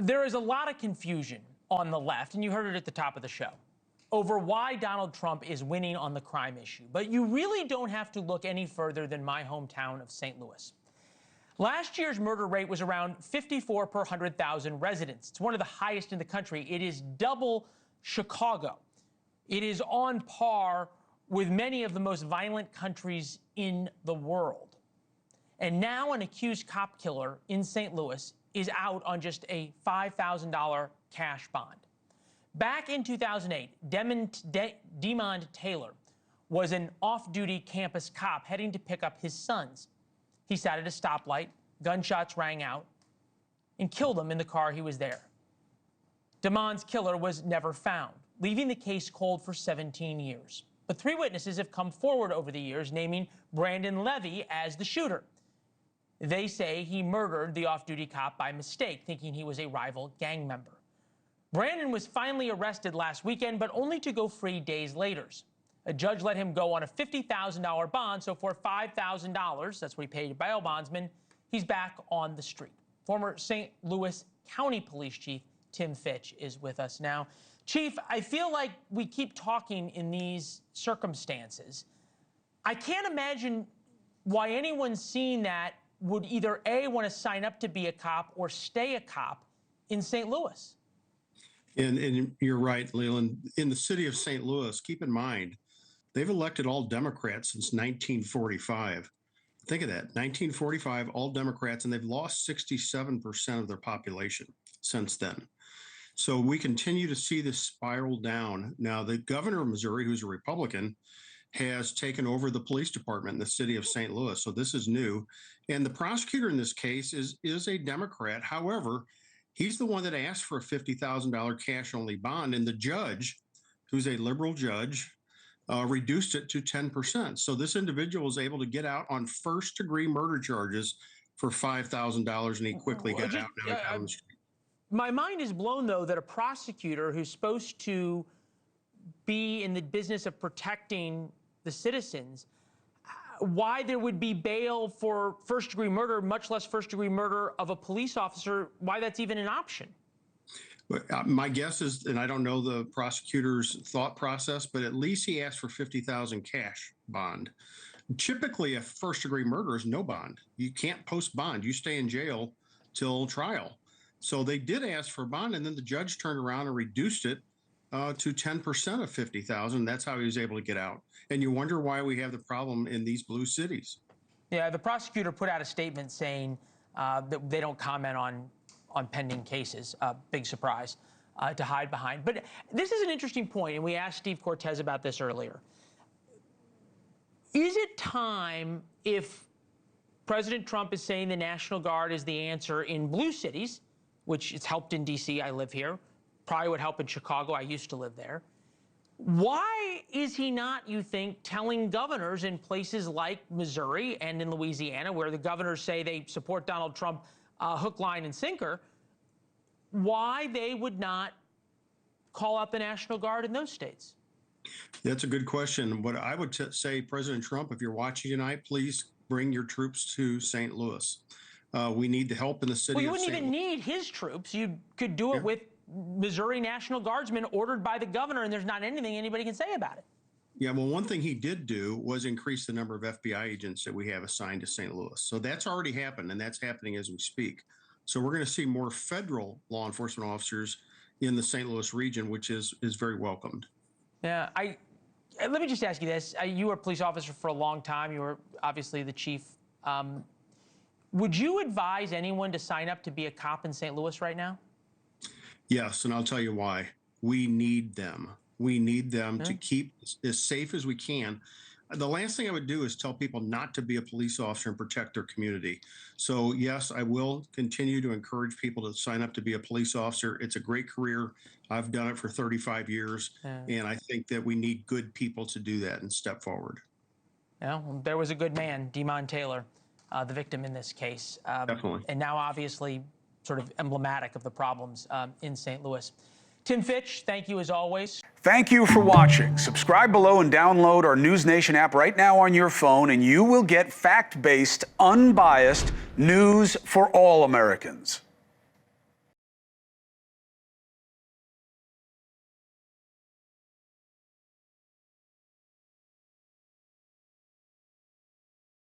There is a lot of confusion on the left, and you heard it at the top of the show, over why Donald Trump is winning on the crime issue. But you really don't have to look any further than my hometown of St. Louis. Last year's murder rate was around 54 per 100,000 residents. It's one of the highest in the country. It is double Chicago. It is on par with many of the most violent countries in the world. And now an accused cop killer in St. Louis is out on just a $5,000 cash bond. Back in 2008, Demond Taylor was an off-duty campus cop heading to pick up his sons. He sat at a stoplight, gunshots rang out, and killed him in the car he was there. Demond's killer was never found, leaving the case cold for 17 years. But 3 witnesses have come forward over the years, naming Brandon Levy as the shooter. They say he murdered the off-duty cop by mistake, thinking he was a rival gang member. Brandon was finally arrested last weekend, but only to go free days later. A judge let him go on a $50,000 bond, so for $5,000, that's what he paid a bail bondsman, he's back on the street. Former St. Louis County Police Chief Tim Fitch is with us now. Chief, I feel like we keep talking in these circumstances. I can't imagine why anyone seeing that would either A, want to sign up to be a cop or stay a cop in St. Louis. And you're right, Leland. In the city of St. Louis, keep in mind, they've elected all Democrats since 1945. Think of that, 1945, all Democrats, and they've lost 67% of their population since then. So we continue to see this spiral down. Now, the governor of Missouri, who's a Republican, has taken over the police department in the city of St. Louis. So this is new. And the prosecutor in this case is a Democrat. However, he's the one that asked for a $50,000 cash-only bond, and the judge, who's a liberal judge, reduced it to 10%. So this individual was able to get out on first-degree murder charges for $5,000, and he quickly got out. Now he's on the street. My mind is blown, though, that a prosecutor who's supposed to be in the business of protecting the citizens, why there would be bail for first-degree murder, much less first-degree murder of a police officer, why that's even an option. My guess is, and I don't know the prosecutor's thought process, but at least he asked for $50,000 cash bond. Typically, a first-degree murder is no bond. You can't post bond. You stay in jail till trial. So they did ask for a bond, and then the judge turned around and reduced it to 10% of $50,000. That's how he was able to get out. And you wonder why we have the problem in these blue cities. Yeah, the prosecutor put out a statement saying that they don't comment on pending cases. Big surprise to hide behind. But this is an interesting point, and we asked Steve Cortez about this earlier. Is it time, if President Trump is saying the National Guard is the answer in blue cities, which it's helped in D.C., I live here, probably would help in Chicago, I used to live there, why is he not, you think, telling governors in places like Missouri and in Louisiana, where the governors say they support Donald Trump hook, line, and sinker, why they would not call out the National Guard in those states? That's a good question. What I would say, President Trump, if you're watching tonight, please bring your troops to St. Louis. We need the help in the city. Well, you wouldn't even need his troops. You could do it with Missouri National Guardsmen ordered by the governor, and there's not anything anybody can say about it. Yeah, well, one thing he did do was increase the number of FBI agents that we have assigned to St. Louis. So that's already happened, and that's happening as we speak. So we're going to see more federal law enforcement officers in the St. Louis region, which is very welcomed. Yeah, let me just ask you this. You were a police officer for a long time. You were obviously the chief. Would you advise anyone to sign up to be a cop in St. Louis right now? Yes, and I'll tell you why. We need them. We need them to keep as safe as we can. The last thing I would do is tell people not to be a police officer and protect their community. So yes, I will continue to encourage people to sign up to be a police officer. It's a great career. I've done it for 35 years, and I think that we need good people to do that and step forward. Yeah, well, there was a good man, Demond Taylor, the victim in this case. Definitely. And now obviously sort of emblematic of the problems in St. Louis. Tim Fitch, thank you as always. Thank you for watching. Subscribe below and download our NewsNation app right now on your phone, and you will get fact-based, unbiased news for all Americans.